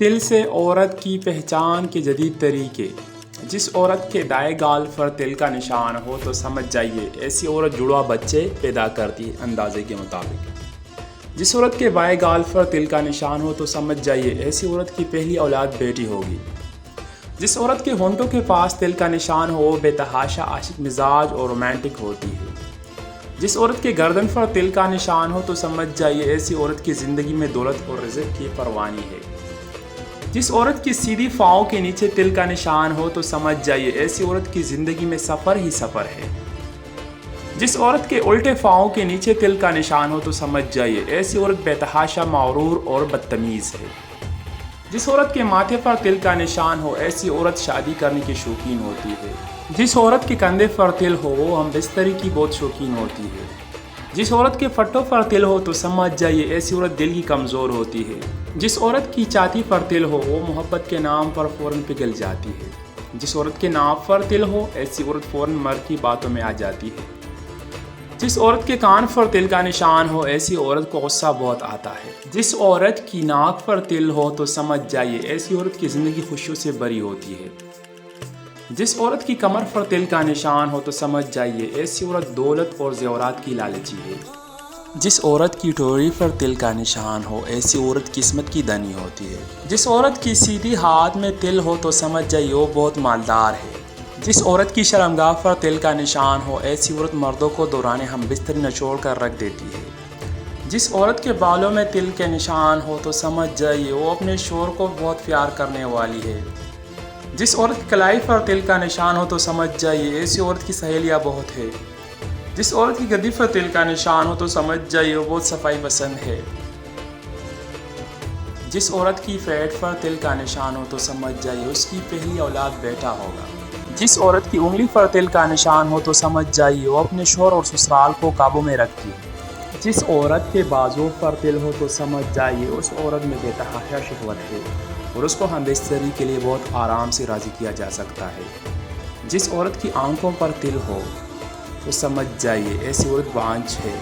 तिल से औरत की पहचान के जदीद तरीके। जिस औरत के दाएं गाल पर तिल का निशान हो तो समझ जाइए ऐसी औरत जुड़वा बच्चे पैदा करती है अंदाजे के मुताबिक। जिस औरत के बाएं गाल पर तिल का निशान हो तो समझ जाइए ऐसी औरत की पहली औलाद बेटी होगी। जिस औरत के होंठों के पास तिल का निशान हो वो बेतहाशा आशिक मिजाज और रोमांटिक होती है। जिस औरत के गर्दन पर तिल का निशान हो तो समझ जाइए ऐसी औरत की ज़िंदगी में दौलत और रिज़्क़ की परवानी है। जिस औरत की सीधी पाँव के नीचे तिल का निशान हो तो समझ जाइए ऐसी औरत की ज़िंदगी में सफ़र ही सफ़र है। जिस औरत के उल्टे पाँव के नीचे तिल का निशान हो तो समझ जाइए ऐसी औरत बेतहाशा मगरूर और बदतमीज़ है। जिस औरत के माथे पर तिल का निशान हो ऐसी औरत शादी करने की शौकीन होती है। जिस औरत के कंधे पर तिल हो वो हम बिस्तरी की बहुत शौकीन होती है। जिस औरत के फट्टों पर तिल हो तो समझ जाइए ऐसी औरत दिल की कमज़ोर होती है। जिस औरत की छाती पर तिल हो वो मोहब्बत के नाम पर फ़ौरन पिघल जाती है। जिस औरत के नाक पर तिल हो ऐसी औरत फ़ौरन मर्द की बातों में आ जाती है। जिस औरत के कान पर तिल का निशान हो ऐसी औरत को गुस्सा बहुत आता है। जिस औरत की नाक पर तिल हो तो समझ जाइए ऐसी औरत की ज़िंदगी खुशियों से भरी होती है। जिस औरत की कमर पर तिल का निशान हो तो समझ जाइए ऐसी औरत दौलत और ज़ेवरात की लालची है। जिस औरत की ठोड़ी पर तिल का निशान हो ऐसी औरत किस्मत की धनी होती है। जिस औरत की सीधी हाथ में तिल हो तो समझ जाइए वो बहुत मालदार है। जिस औरत की शर्मगाह पर तिल का निशान हो ऐसी औरत मर्दों को दौराने हम बिस्तरी निचोड़ कर रख देती है। जिस औरत के बालों में तिल के निशान हो तो समझ जाइए वो अपने शोहर को बहुत प्यार करने वाली है। जिस औरत की कलाई पर तिल का निशान हो तो समझ जाइए ऐसी औरत की सहेलियाँ बहुत है। जिस औरत की गद्दी पर तिल का निशान हो तो समझ जाइए वो बहुत सफाई पसंद है। जिस औरत की पेट पर तिल का निशान हो तो समझ जाइए उसकी पहली औलाद बेटा होगा। जिस औरत की उंगली पर तिल का निशान हो तो समझ जाइए वो अपने शौहर और ससुराल को काबू में रखती है। जिस औरत के बाजू पर तिल हो तो समझ जाइए उस औरत में बेतहाशा शहवत है और उसको हम बिस्तरी के लिए बहुत आराम से राज़ी किया जा सकता है। जिस औरत की आंखों पर तिल हो तो समझ जाइए ऐसी औरत बांझ है।